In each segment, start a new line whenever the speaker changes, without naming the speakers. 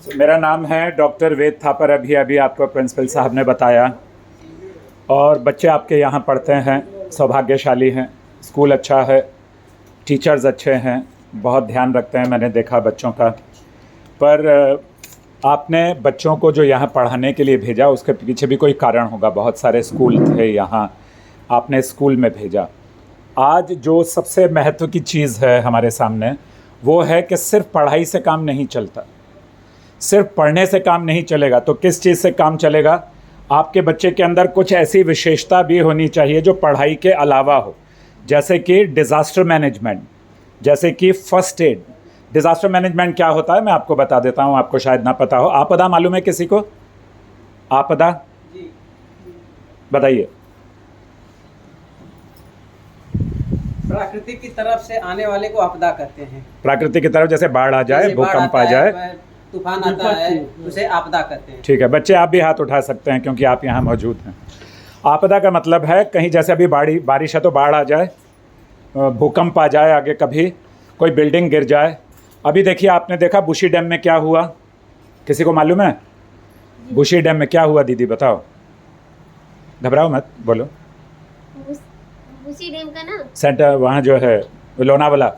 मेरा नाम है डॉक्टर वेद थापर। अभी आपको प्रिंसिपल साहब ने बताया। और बच्चे आपके यहाँ पढ़ते हैं, सौभाग्यशाली हैं, स्कूल अच्छा है, टीचर्स अच्छे हैं, बहुत ध्यान रखते हैं, मैंने देखा बच्चों का। पर आपने बच्चों को जो यहाँ पढ़ाने के लिए भेजा उसके पीछे भी कोई कारण होगा। बहुत सारे स्कूल थे यहाँ, आपने स्कूल में भेजा। आज जो सबसे महत्व की चीज़ है हमारे सामने वो है कि सिर्फ पढ़ाई से काम नहीं चलता, सिर्फ पढ़ने से काम नहीं चलेगा। तो किस चीज़ से काम चलेगा? आपके बच्चे के अंदर कुछ ऐसी विशेषता भी होनी चाहिए जो पढ़ाई के अलावा हो, जैसे कि डिज़ास्टर मैनेजमेंट, जैसे कि फ़र्स्ट एड। डिज़ास्टर मैनेजमेंट क्या होता है मैं आपको बता देता हूँ, आपको शायद ना पता हो। आपदा मालूम है किसी को? आपदा बताइए।
प्रकृति की तरफ से आने वाले को आपदा कहते हैं।
प्रकृति की तरफ जैसे बाढ़ आ जाए, भूकंप आ जाए,
तूफान आता है, उसे आपदा कहते हैं।
ठीक है बच्चे, आप भी हाथ उठा सकते हैं क्योंकि आप यहाँ मौजूद हैं। आपदा का मतलब है कहीं जैसे अभी बारिश है तो बाढ़ आ जाए, भूकंप आ जाए, आगे कभी कोई बिल्डिंग गिर जाए। अभी देखिए, आपने देखा बुशी डैम में क्या हुआ, किसी को मालूम है? बुशी डैम में क्या हुआ दीदी बताओ, घबराओ मत, बोलो।
बुशी डैम का ना
सेंटर वहाँ जो है लोनावाला,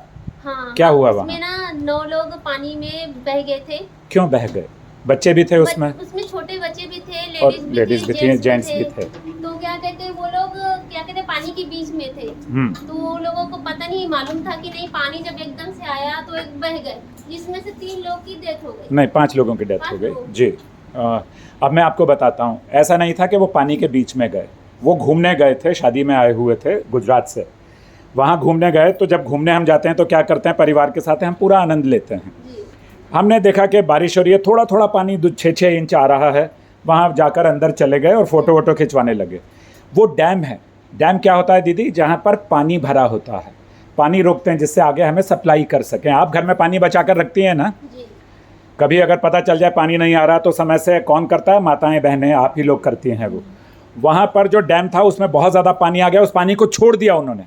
हाँ,
क्या हुआ
उसमें
वहाँ?
ना 9 लोग पानी में बह गए थे।
क्यों बह गए? बच्चे भी थे उसमें?
उसमें छोटे बच्चे भी थे,
और लेडीज भी थी, जेंट्स भी थे।
तो क्या कहते वो लोग क्या कहते पानी के बीच में थे। तो वो लोगों को पता नहीं मालूम था कि नहीं, पानी जब एकदम से आया तो एक बह गए, जिसमें से 3 लोग की डेथ हो गई।
नहीं, 5 लोगों की डेथ हो गई जी। अब मैं आपको बताता हूँ, ऐसा नहीं था कि वो पानी के बीच में गए, वो घूमने गए थे, शादी में आए हुए थे गुजरात से। वहाँ घूमने गए तो जब घूमने हम जाते हैं तो क्या करते हैं, परिवार के साथ हम पूरा आनंद लेते हैं। हमने देखा कि बारिश हो रही है, थोड़ा थोड़ा पानी 6-6 इंच आ रहा है, वहाँ जाकर अंदर चले गए और फ़ोटो वोटो खिंचवाने लगे। वो डैम है। डैम क्या होता है दीदी? जहाँ पर पानी भरा होता है, पानी रोकते हैं जिससे आगे हमें सप्लाई कर सकें। आप घर में पानी बचा कर रखती हैं ना? कभी अगर पता चल जाए पानी नहीं आ रहा तो समय से कौन करता है? माताएं बहनें, आप ही लोग करती हैं वो। वहाँ पर जो डैम था उसमें बहुत ज़्यादा पानी आ गया, उस पानी को छोड़ दिया उन्होंने।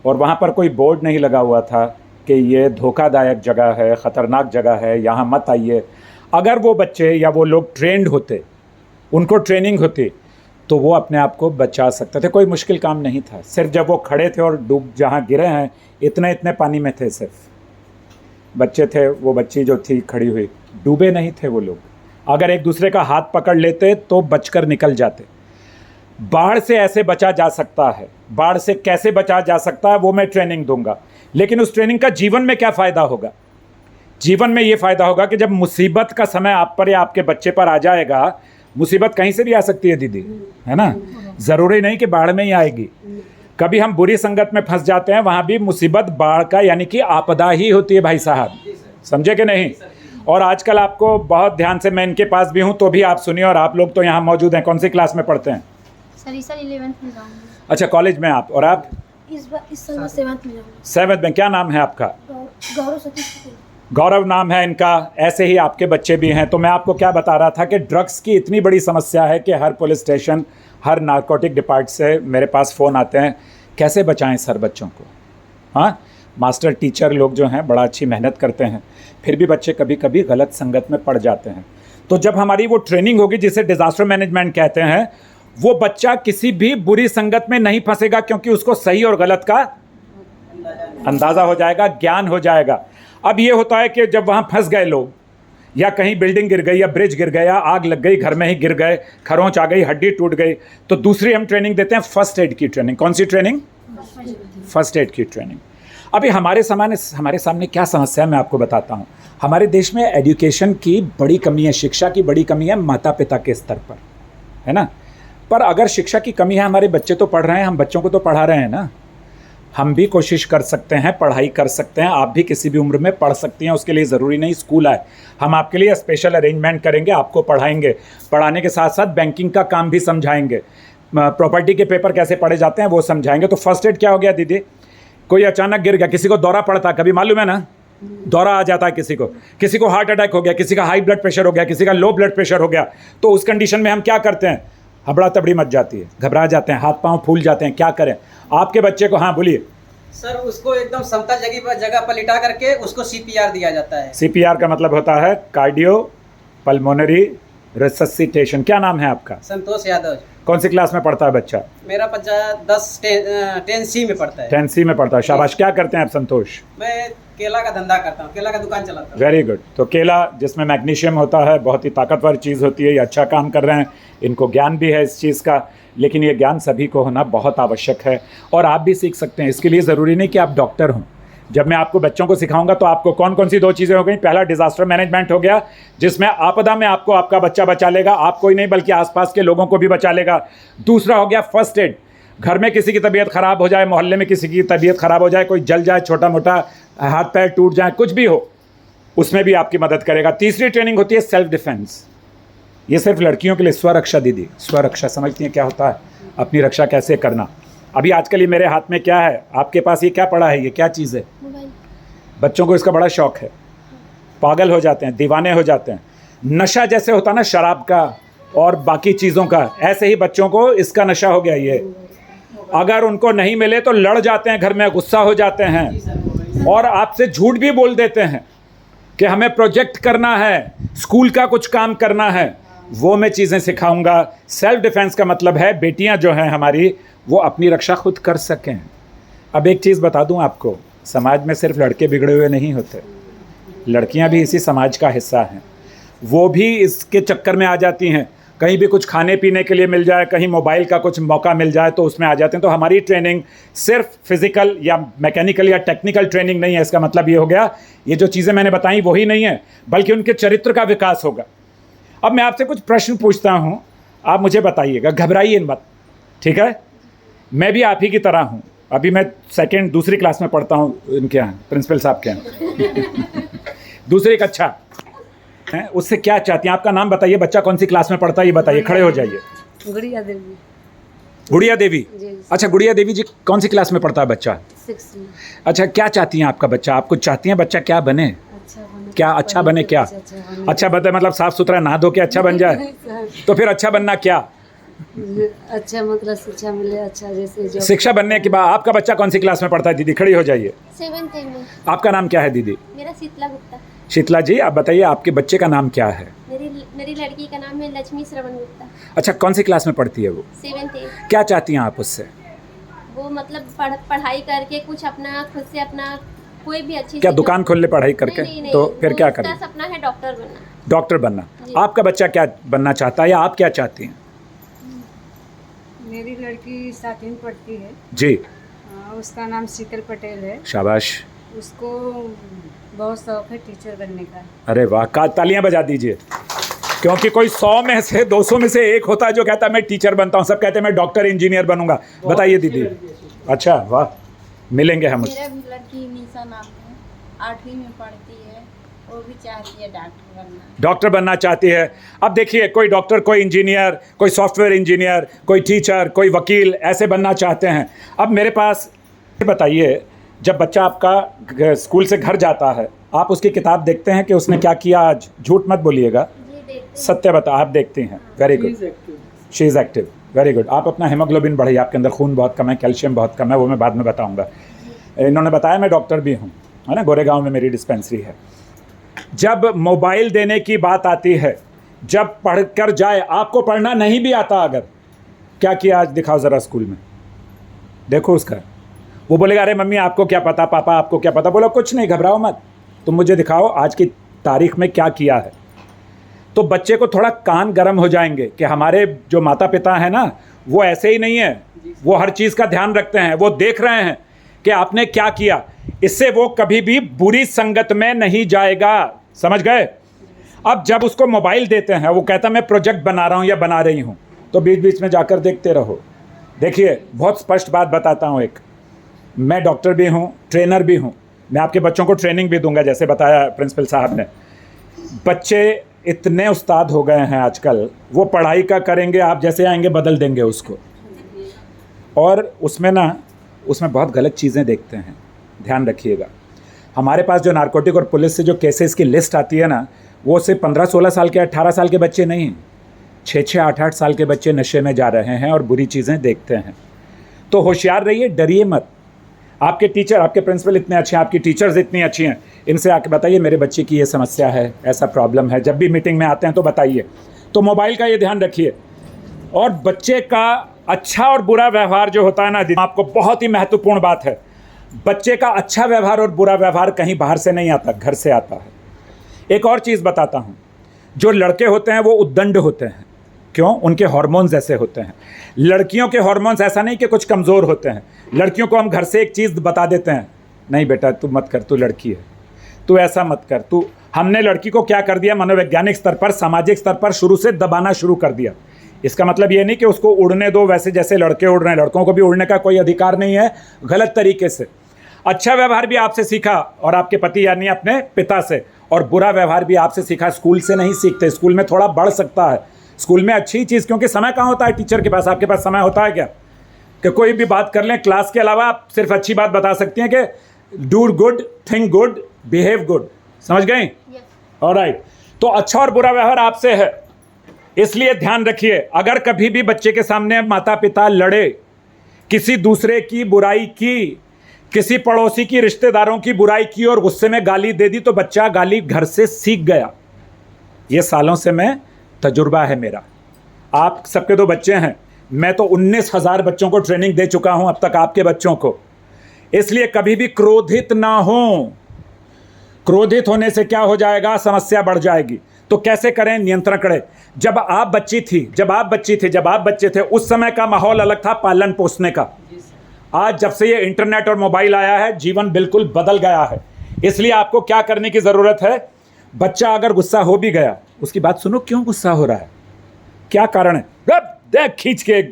और वहाँ पर कोई बोर्ड नहीं लगा हुआ था कि ये धोखादायक जगह है, ख़तरनाक जगह है, यहाँ मत आइए। अगर वो बच्चे या वो लोग ट्रेंड होते, उनको ट्रेनिंग होती, तो वो अपने आप को बचा सकते थे। कोई मुश्किल काम नहीं था। सिर्फ जब वो खड़े थे और डूब जहाँ गिरे हैं, इतने पानी में थे, सिर्फ बच्चे थे। वो बच्ची जो थी खड़ी हुई, डूबे नहीं थे वो लोग। अगर एक दूसरे का हाथ पकड़ लेते तो बचकर निकल जाते। बाढ़ से ऐसे बचा जा सकता है, बाढ़ से कैसे बचा जा सकता है वो मैं ट्रेनिंग दूंगा। लेकिन उस ट्रेनिंग का जीवन में क्या फ़ायदा होगा? जीवन में ये फ़ायदा होगा कि जब मुसीबत का समय आप पर या आपके बच्चे पर आ जाएगा, मुसीबत कहीं से भी आ सकती है दीदी, है ना? ज़रूरी नहीं कि बाढ़ में ही आएगी। कभी हम बुरी संगत में फंस जाते हैं, वहाँ भी मुसीबत बाढ़ का यानी कि आपदा ही होती है भाई साहब, समझे कि नहीं? और आजकल आपको बहुत ध्यान से, मैं इनके पास भी हूँ तो भी आप सुनिए, और आप लोग तो यहाँ मौजूद हैं। कौन सी क्लास में पढ़ते हैं?
सर 11th में जाऊंगी।
अच्छा, कॉलेज में आप? और आप?
इस साल 7th में जाऊंगी।
7th में। क्या नाम है आपका?
गौरव सतीश पटेल।
गौरव नाम है इनका। ऐसे ही आपके बच्चे भी हैं। तो मैं आपको क्या बता रहा था कि ड्रग्स की इतनी बड़ी समस्या है कि हर पुलिस स्टेशन, हर नारकोटिक डिपार्ट से मेरे पास फ़ोन आते हैं, कैसे बचाएं सर बच्चों को? हाँ, मास्टर टीचर लोग जो हैं बड़ा अच्छी मेहनत करते हैं, फिर भी बच्चे कभी कभी गलत संगत में पड़ जाते हैं। तो जब हमारी वो ट्रेनिंग होगी जिसे डिज़ास्टर मैनेजमेंट कहते हैं, वो बच्चा किसी भी बुरी संगत में नहीं फंसेगा, क्योंकि उसको सही और गलत का अंदाज़ा हो जाएगा, ज्ञान हो जाएगा। अब ये होता है कि जब वहाँ फंस गए लोग, या कहीं बिल्डिंग गिर गई, या ब्रिज गिर गया, आग लग गई, घर में ही गिर गए, खरोंच आ गई, हड्डी टूट गई, तो दूसरी हम ट्रेनिंग देते हैं फर्स्ट एड की ट्रेनिंग। कौन सी ट्रेनिंग? फर्स्ट एड की ट्रेनिंग। अभी हमारे सामने क्या समस्या है मैं आपको बताता हूँ। हमारे देश में एजुकेशन की बड़ी कमी है, शिक्षा की बड़ी कमी है माता पिता के स्तर पर, है ना? पर अगर शिक्षा की कमी है, हमारे बच्चे तो पढ़ रहे हैं, हम बच्चों को तो पढ़ा रहे हैं ना। हम भी कोशिश कर सकते हैं, पढ़ाई कर सकते हैं। आप भी किसी भी उम्र में पढ़ सकती हैं, उसके लिए ज़रूरी नहीं स्कूल आए। हम आपके लिए स्पेशल अरेंजमेंट करेंगे, आपको पढ़ाएंगे, पढ़ाने के साथ साथ बैंकिंग का काम भी समझाएंगे, प्रॉपर्टी के पेपर कैसे पढ़े जाते हैं वो समझाएंगे। तो फर्स्ट एड क्या हो गया दीदी? कोई अचानक गिर गया, किसी को दौरा पड़ता, कभी मालूम है ना? दौरा आ जाता है किसी को हार्ट अटैक हो गया, किसी का हाई ब्लड प्रेशर हो गया, किसी का लो ब्लड प्रेशर हो गया, तो उस कंडीशन में हम क्या करते हैं? हबड़ा तबड़ी मच जाती है, घबरा जाते हैं, हाथ पांव फूल जाते हैं, क्या करें? आपके बच्चे को, हाँ बोलिए।
सर उसको एकदम समतल जगह पर लिटा करके उसको CPR दिया जाता है।
CPR का मतलब होता है कार्डियो पल्मोनरी रिससिटेशन। क्या नाम है आपका?
संतोष यादव।
कौन सी क्लास में पढ़ता है बच्चा?
मेरा बच्चा 10 में पढ़ता है।
10C में पढ़ता है। शाबाश। क्या करते हैं आप संतोष?
मैं केला का धंधा करता हूँ, केला का दुकान चलाता हूँ।
Very good. तो केला जिसमें मैग्नीशियम होता है, बहुत ही ताकतवर चीज़ होती है, ये अच्छा काम कर रहे हैं, इनको ज्ञान भी है इस चीज़ का, लेकिन ये ज्ञान सभी को होना बहुत आवश्यक है और आप भी सीख सकते हैं। इसके लिए ज़रूरी नहीं कि आप डॉक्टर हों। जब मैं आपको बच्चों को सिखाऊंगा तो आपको कौन कौन सी 2 चीज़ें हो गई? पहला डिज़ास्टर मैनेजमेंट हो गया, जिसमें आपदा में आपको आपका बच्चा बचा लेगा, आपको ही नहीं बल्कि आसपास के लोगों को भी बचा लेगा। दूसरा हो गया फर्स्ट एड। घर में किसी की तबीयत ख़राब हो जाए, मोहल्ले में किसी की तबीयत ख़राब हो जाए, कोई जल जाए, छोटा मोटा हाथ पैर टूट जाए, कुछ भी हो, उसमें भी आपकी मदद करेगा। तीसरी ट्रेनिंग होती है सेल्फ डिफेंस। ये सिर्फ लड़कियों के लिए। स्वरक्षा दीदी, स्वरक्षा समझती हैं क्या होता है? अपनी रक्षा कैसे करना। अभी आजकल ये मेरे हाथ में क्या है, आपके पास ये क्या पड़ा है? ये क्या चीज़ है?
मोबाइल।
बच्चों को इसका बड़ा शौक है, पागल हो जाते हैं, दीवाने हो जाते हैं। नशा जैसे होता है ना शराब का और बाकी चीज़ों का, ऐसे ही बच्चों को इसका नशा हो गया। ये अगर उनको नहीं मिले तो लड़ जाते हैं, घर में गुस्सा हो जाते हैं और आपसे झूठ भी बोल देते हैं कि हमें प्रोजेक्ट करना है, स्कूल का कुछ काम करना है। वो मैं चीज़ें सिखाऊंगा। सेल्फ डिफेंस का मतलब है बेटियां जो हैं हमारी, वो अपनी रक्षा खुद कर सकें। अब एक चीज़ बता दूं आपको, समाज में सिर्फ लड़के बिगड़े हुए नहीं होते, लड़कियां भी इसी समाज का हिस्सा हैं। वो भी इसके चक्कर में आ जाती हैं। कहीं भी कुछ खाने पीने के लिए मिल जाए, कहीं मोबाइल का कुछ मौका मिल जाए तो उसमें आ जाते हैं। तो हमारी ट्रेनिंग सिर्फ फिजिकल या मैकेनिकल या टेक्निकल ट्रेनिंग नहीं है। इसका मतलब ये हो गया, ये जो चीज़ें मैंने बताई वही नहीं है, बल्कि उनके चरित्र का विकास होगा। अब मैं आपसे कुछ प्रश्न पूछता हूँ, आप मुझे बताइएगा, घबराइए मत, ठीक है? मैं भी आप ही की तरह हूँ। अभी मैं दूसरी क्लास में पढ़ता हूँ इनके यहाँ, प्रिंसिपल साहब के यहाँ। दूसरी कक्षा है। उससे क्या चाहती हैं? आपका नाम बताइए, बच्चा कौन सी क्लास में पढ़ता है ये बताइए, खड़े हो जाइए।
गुड़िया देवी।
गुड़िया देवी।
जी।
अच्छा, गुड़िया देवी जी कौन सी क्लास में पढ़ता है बच्चा?
6 में।
अच्छा, क्या चाहती हैं आपका बच्चा? आप कुछ चाहती हैं बच्चा क्या बने?
अच्छा बने।
क्या अच्छा बने? क्या अच्छा बने? मतलब साफ सुथरा नहा धो के अच्छा बन जाए? तो फिर अच्छा बनना क्या?
अच्छा मतलब शिक्षा मिले, अच्छा जैसे जो
शिक्षा बनने के बाद। आपका बच्चा कौन सी क्लास में पढ़ता है? दीदी खड़ी हो जाइए।
7th में।
आपका नाम क्या है दीदी?
मेरा शीतला गुप्ता।
शीतला जी, आप बताइए आपके बच्चे का नाम क्या है?
मेरी लड़की का नाम है लक्ष्मी श्रवण गुप्ता।
अच्छा, कौन सी क्लास में पढ़ती है वो?
7th A।
क्या चाहती हैं आप उससे?
वो मतलब पढ़ाई करके कुछ अपना खुद से अपना कोई भी अच्छी
क्या
सी
दुकान खोल ले पढ़ाई करके?
नहीं,
तो फिर क्या
उसका
करें?
सपना है डॉक्टर बनना।
डॉक्टर बनना।
जी।
आपका बच्चा क्या बनना चाहता है या आप क्या चाहती हैं?
मेरी लड़की 7वीं में पढ़ती है।
जी।
उसका नाम शीतल पटेल है।
शाबाश।
उसको बहुत शौक है टीचर बनने का।
अरे वाह, तालियां बजा दीजिए, क्योंकि कोई 100 में से 200 में से एक होता है जो कहता है मैं टीचर बनता हूँ। सब कहते हैं मैं डॉक्टर इंजीनियर बनूंगा। बताइए दीदी। अच्छा वाह, मिलेंगे हम।
मेरा भी लड़की निशा नाम है, 8वीं में पढ़ती है, वो भी चाहती है डॉक्टर बनना।
डॉक्टर बनना चाहती है। अब देखिए, कोई डॉक्टर, कोई इंजीनियर, कोई सॉफ्टवेयर इंजीनियर, कोई टीचर, कोई वकील, ऐसे बनना चाहते हैं। अब मेरे पास बताइए, जब बच्चा आपका स्कूल से घर जाता है, आप उसकी किताब देखते हैं कि उसने क्या किया आज? झूठ मत बोलिएगा, सत्य बता। आप देखते हैं? Very good. She is active. Very good. आप अपना हेमोग्लोबिन बढ़ाइए, आपके अंदर खून बहुत कम है, कैल्शियम बहुत कम है, वो मैं बाद में बताऊंगा। इन्होंने बताया मैं डॉक्टर भी हूँ, है ना, गोरेगांव में मेरी डिस्पेंसरी है। जब मोबाइल देने की बात आती है, जब पढ़ कर जाए, आपको पढ़ना नहीं भी आता, अगर क्या किया आज दिखाओ ज़रा स्कूल में, देखो उसका। वो बोलेगा अरे मम्मी आपको क्या पता, पापा आपको क्या पता। बोलो कुछ नहीं, घबराओ मत, तुम मुझे दिखाओ आज की तारीख में क्या किया है। तो बच्चे को थोड़ा कान गर्म हो जाएंगे कि हमारे जो माता पिता हैं ना, वो ऐसे ही नहीं है, वो हर चीज़ का ध्यान रखते हैं, वो देख रहे हैं कि आपने क्या किया। इससे वो कभी भी बुरी संगत में नहीं जाएगा, समझ गए? अब जब उसको मोबाइल देते हैं, वो कहता मैं प्रोजेक्ट बना रहा हूँ या बना रही हूँ, तो बीच बीच में जाकर देखते रहो। देखिए, बहुत स्पष्ट बात बताता हूँ एक, मैं डॉक्टर भी हूँ, ट्रेनर भी हूँ, मैं आपके बच्चों को ट्रेनिंग भी दूंगा, जैसे बताया प्रिंसिपल साहब ने। बच्चे इतने उस्ताद हो गए हैं आजकल, वो पढ़ाई का करेंगे, आप जैसे आएंगे बदल देंगे उसको। और उसमें बहुत गलत चीज़ें देखते हैं, ध्यान रखिएगा। हमारे पास जो नारकोटिक और पुलिस से जो केसेस की लिस्ट आती है ना, वो सिर्फ 15-16 साल के 18 साल के बच्चे नहीं, 6-6 8-8 साल के बच्चे नशे में जा रहे हैं और बुरी चीज़ें देखते हैं। तो होशियार रहिए, डरिए मत। आपके टीचर, आपके प्रिंसिपल इतने अच्छे हैं, आपकी टीचर्स इतनी अच्छी हैं, इनसे आके बताइए मेरे बच्चे की ये समस्या है, ऐसा प्रॉब्लम है। जब भी मीटिंग में आते हैं तो बताइए। तो मोबाइल का ये ध्यान रखिए। और बच्चे का अच्छा और बुरा व्यवहार जो होता है ना, आपको बहुत ही महत्वपूर्ण बात है, बच्चे का अच्छा व्यवहार और बुरा व्यवहार कहीं बाहर से नहीं आता, घर से आता है। एक और चीज़ बताता हूँ, जो लड़के होते हैं वो उद्दंड होते हैं। क्यों? उनके हार्मोन्स ऐसे होते हैं। लड़कियों के हार्मोन्स ऐसा नहीं कि कुछ कमज़ोर होते हैं। लड़कियों को हम घर से एक चीज़ बता देते हैं, नहीं बेटा तू मत कर, तू लड़की है, तू ऐसा मत कर, तू। हमने लड़की को क्या कर दिया, मनोवैज्ञानिक स्तर पर, सामाजिक स्तर पर शुरू से दबाना शुरू कर दिया। इसका मतलब ये नहीं कि उसको उड़ने दो वैसे जैसे लड़के उड़ रहे हैं। लड़कों को भी उड़ने का कोई अधिकार नहीं है, गलत तरीके से। अच्छा व्यवहार भी आपसे सीखा और आपके पति यानी अपने पिता से, और बुरा व्यवहार भी आपसे सीखा। स्कूल से नहीं सीखते, स्कूल में थोड़ा बढ़ सकता है, स्कूल में अच्छी चीज़, क्योंकि समय कहाँ होता है टीचर के पास। आपके पास समय होता है क्या कि कोई भी बात कर लें? क्लास के अलावा आप सिर्फ अच्छी बात बता सकती हैं कि do good, think good, behave good. समझ गई? ऑलराइट। तो अच्छा और बुरा व्यवहार आपसे है, इसलिए ध्यान रखिए। अगर कभी भी बच्चे के सामने माता पिता लड़े, किसी दूसरे की बुराई की, किसी पड़ोसी की, रिश्तेदारों की बुराई की और गुस्से में गाली दे दी, तो बच्चा गाली घर से सीख गया। ये सालों से मैं तजुर्बा है मेरा। आप सबके तो बच्चे हैं, मैं तो 19,000 बच्चों को ट्रेनिंग दे चुका हूं अब तक, आपके बच्चों को। इसलिए कभी भी क्रोधित ना हो। क्रोधित होने से क्या हो जाएगा? समस्या बढ़ जाएगी। तो कैसे करें? नियंत्रण करें। जब आप बच्चे थे, उस समय का माहौल अलग था पालन पोषने का। आज जब से ये इंटरनेट और मोबाइल आया है, जीवन बिल्कुल बदल गया है। इसलिए आपको क्या करने की ज़रूरत है? बच्चा अगर गुस्सा हो भी गया, उसकी बात सुनो, क्यों गुस्सा हो रहा है, क्या कारण है? देख खींच के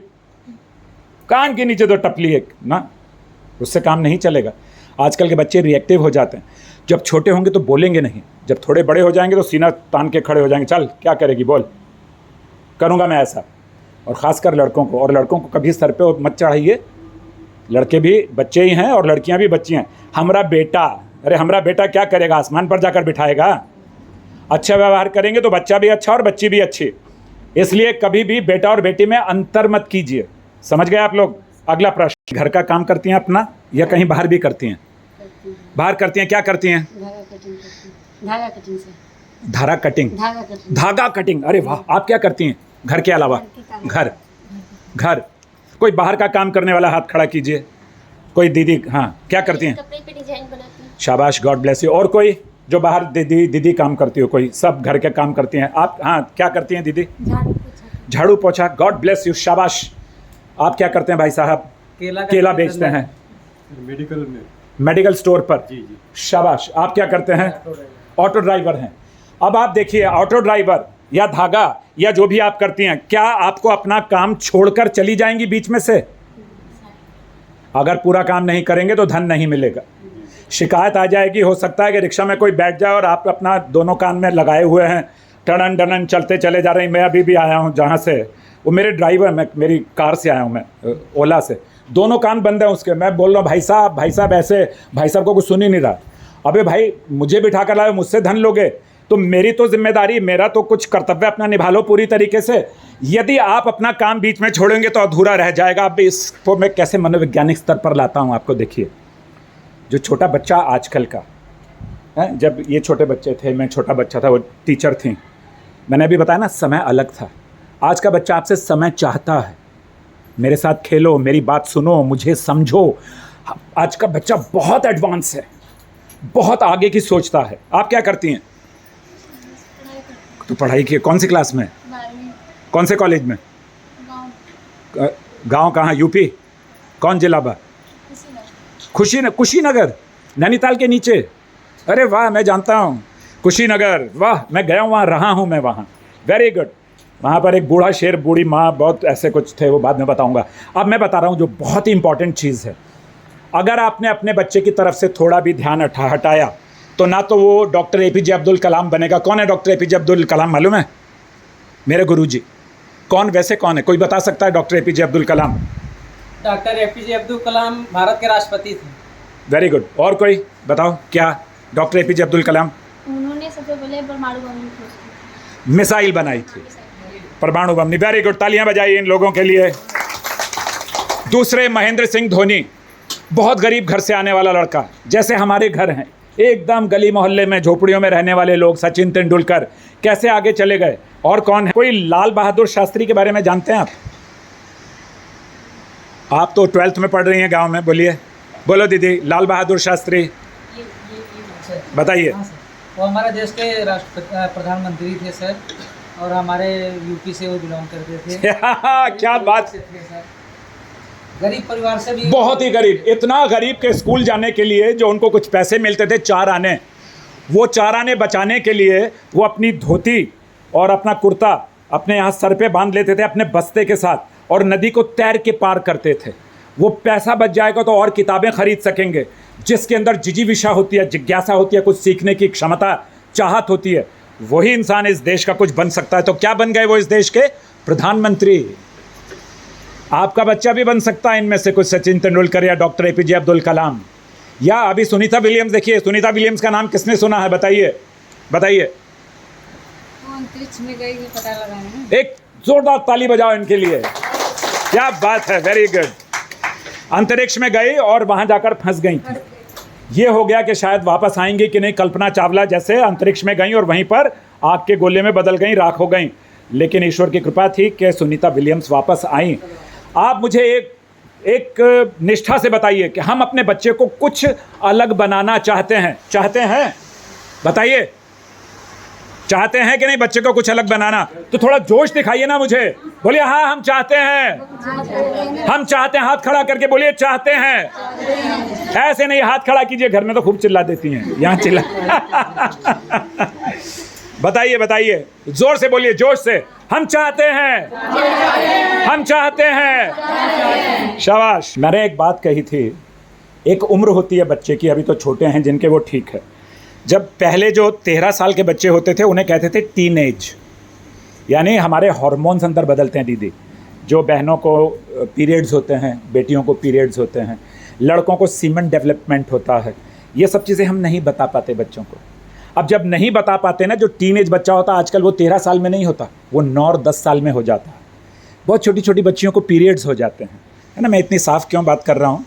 कान के नीचे तो टपली एक ना, उससे काम नहीं चलेगा। आजकल के बच्चे रिएक्टिव हो जाते हैं। जब छोटे होंगे तो बोलेंगे नहीं, जब थोड़े बड़े हो जाएंगे तो सीना तान के खड़े हो जाएंगे, चल क्या करेगी बोल, करूँगा मैं ऐसा। और ख़ासकर लड़कों को, और लड़कों को कभी सर पे मत चढ़ाइए। लड़के भी बच्चे ही हैं और लड़कियां भी बच्ची हैं। हमारा बेटा, अरे हमारा बेटा क्या करेगा? आसमान पर जाकर बिठाएगा? अच्छा व्यवहार करेंगे तो बच्चा भी अच्छा और बच्ची भी अच्छी। इसलिए कभी भी बेटा और बेटी में अंतर मत कीजिए। समझ गए आप लोग? अगला प्रश्न, घर का काम करती हैं अपना या कहीं बाहर भी करती हैं? बाहर करती हैं। क्या करती हैं?
धागा कटिंग से।
धागा कटिंग। अरे वाह, आप क्या करती हैं घर के अलावा? घर कोई बाहर का काम करने वाला हाथ खड़ा कीजिए। कोई दीदी, हाँ क्या करती हैं?
कपड़े पे डिजाइन बनाती हूँ।
शाबाश, गॉड ब्लेस यू। और कोई जो बाहर दीदी काम करती हो? कोई? सब घर के काम करती हैं आप? हाँ, क्या करती हैं दीदी? झाड़ू पोछा। गॉड ब्लेस यू, शाबाश। आप क्या करते हैं भाई साहब? केला बेचते हैं मेडिकल स्टोर पर।
जी।
शाबाश। आप क्या करते हैं? ऑटो ड्राइवर हैं। अब आप देखिए, ऑटो ड्राइवर या धागा या जो भी आप करती हैं, क्या आपको अपना काम छोड़कर चली जाएंगी बीच में से? अगर पूरा काम नहीं करेंगे तो धन नहीं मिलेगा, शिकायत आ जाएगी। हो सकता है कि रिक्शा में कोई बैठ जाए और आप अपना दोनों कान में लगाए हुए हैं, टनन टनन चलते चले जा रहे हैं। मैं अभी भी आया हूँ जहाँ से, वो मेरे ड्राइवर, मैं मेरी कार से आया हूँ, मैं ओला से, दोनों कान बंद हैं उसके। मैं बोल रहा हूँ भाई साहब ऐसे, भाई साहब को कुछ सुन ही नहीं रहा। अबे भाई, मुझे बिठा कर लाए, मुझसे धन लोगे? तो मेरी तो जिम्मेदारी, मेरा तो कुछ कर्तव्य अपना निभा लो पूरी तरीके से। यदि आप अपना काम बीच में छोड़ेंगे तो अधूरा रह जाएगा। अब इसको मैं कैसे मनोवैज्ञानिक स्तर पर लाता हूँ आपको, देखिए। जो छोटा बच्चा आजकल का है, जब ये छोटे बच्चे थे, मैं छोटा बच्चा था, वो टीचर थी, मैंने अभी बताया ना, समय अलग था। आज का बच्चा आपसे समय चाहता है, मेरे साथ खेलो, मेरी बात सुनो, मुझे समझो। आज का बच्चा बहुत एडवांस है, बहुत आगे की सोचता है। आप क्या करती हैं? तो पढ़ाई की, कौन सी क्लास में?
12वीं।
कौन से कॉलेज में? गांव कहाँ? यूपी? कौन जिला बा? कुशीनगर, नैनीताल के नीचे। अरे वाह, मैं जानता हूँ कुशीनगर, वाह, मैं गया हूँ वहाँ, रहा हूँ मैं वहाँ। Very good. वहाँ पर एक बूढ़ा शेर, बूढ़ी माँ, बहुत ऐसे कुछ थे, वो बाद में बताऊँगा। अब मैं बता रहा हूँ जो बहुत ही इंपॉर्टेंट चीज़ है। अगर आपने अपने बच्चे की तरफ से थोड़ा भी ध्यान हटाया तो ना तो वो डॉक्टर APJ अब्दुल कलाम बनेगा। कौन है डॉक्टर APJ अब्दुल कलाम, मालूम है? मेरे गुरुजी। कौन? वैसे कौन है, कोई बता सकता है doctor APJ Abdul Kalam?
Doctor APJ Abdul Kalam Bharat के राष्ट्रपति थे।
Very good. और कोई बताओ, क्या डॉक्टर APJ अब्दुल कलाम?
उन्होंने सबसे पहले परमाणु बम की खोज की।
मिसाइल बनाई थी, परमाणु बम। वेरी गुड, तालियां बजाइए इन लोगों के लिए। दूसरे, महेंद्र सिंह धोनी। बहुत गरीब घर से आने वाला लड़का, जैसे हमारे घर हैं, एकदम गली मोहल्ले में झोपड़ियों में रहने वाले लोग, सचिन तेंदुलकर कैसे आगे चले गए। और कौन है? कोई लाल बहादुर शास्त्री के बारे में जानते हैं आप तो 12th में पढ़ रही हैं गांव में, बोलिए, बोलो दीदी, लाल बहादुर शास्त्री बताइए।
हाँ सर, वो हमारे देश के प्रधानमंत्री थे सर, और हमारे यूपी से वो बिलोंग करते थे।
क्या बात,
थे सर, गरीब परिवार से भी,
बहुत ही गरीब, इतना गरीब के स्कूल जाने के लिए जो उनको कुछ पैसे मिलते थे 4 आने, वो 4 आने बचाने के लिए वो अपनी धोती और अपना कुर्ता अपने यहाँ सर पे बांध लेते थे अपने बस्ते के साथ, और नदी को तैर के पार करते थे। वो पैसा बच जाएगा तो और किताबें खरीद सकेंगे, जिसके अंदर जिजीविषा होती है, जिज्ञासा होती है, कुछ सीखने की क्षमता, चाहत होती है, वही इंसान इस देश का कुछ बन सकता है। तो क्या बन गए वो इस देश के प्रधानमंत्री। आपका बच्चा भी बन सकता है इनमें से कुछ, सचिन तेंदुलकर या डॉक्टर APJ अब्दुल कलाम, या अभी सुनीता विलियम्स। देखिए, सुनीता विलियम्स का नाम किसने सुना है, बताइए बताइए।
अंतरिक्ष में गई, पता लगाना।
एक जोरदार ताली बजाओ इनके लिए, क्या बात है, वेरी गुड। अंतरिक्ष में गई और वहां जाकर फंस गई थी। ये हो गया कि शायद वापस आएंगी कि नहीं। कल्पना चावला जैसे अंतरिक्ष में गई और वहीं पर आग के गोले में बदल गई, राख हो गई, लेकिन ईश्वर की कृपा थी कि सुनीता विलियम्स वापस आई। आप मुझे एक निष्ठा से बताइए कि हम अपने बच्चे को कुछ अलग बनाना चाहते हैं बताइए, चाहते हैं कि नहीं बच्चे को कुछ अलग बनाना? तो थोड़ा जोश दिखाइए ना मुझे, बोलिए हाँ हम चाहते हैं, हम चाहते हैं। हाथ खड़ा करके बोलिए चाहते हैं। ऐसे नहीं, हाथ खड़ा कीजिए, घर में तो खूब चिल्ला देती हैं, यहाँ चिल्ला। बताइए बताइए, जोर से बोलिए, जोश से, हम चाहते हैं, हम चाहते हैं। शाबाश। मैंने एक बात कही थी, एक उम्र होती है बच्चे की, अभी तो छोटे हैं जिनके, वो ठीक है। जब पहले जो 13 साल के बच्चे होते थे उन्हें कहते थे टीनेज, यानी हमारे हार्मोन्स अंदर बदलते हैं दीदी। जो बहनों को पीरियड्स होते हैं, बेटियों को पीरियड्स होते हैं, लड़कों को सीमन डेवलपमेंट होता है, ये सब चीज़ें हम नहीं बता पाते बच्चों को। अब जब नहीं बता पाते ना, जो टीनेज बच्चा होता है आजकल, वो 13 साल में नहीं होता, वो 9 और 10 साल में हो जाता है। बहुत छोटी छोटी बच्चियों को पीरियड्स हो जाते हैं, है ना। मैं इतनी साफ क्यों बात कर रहा हूँ?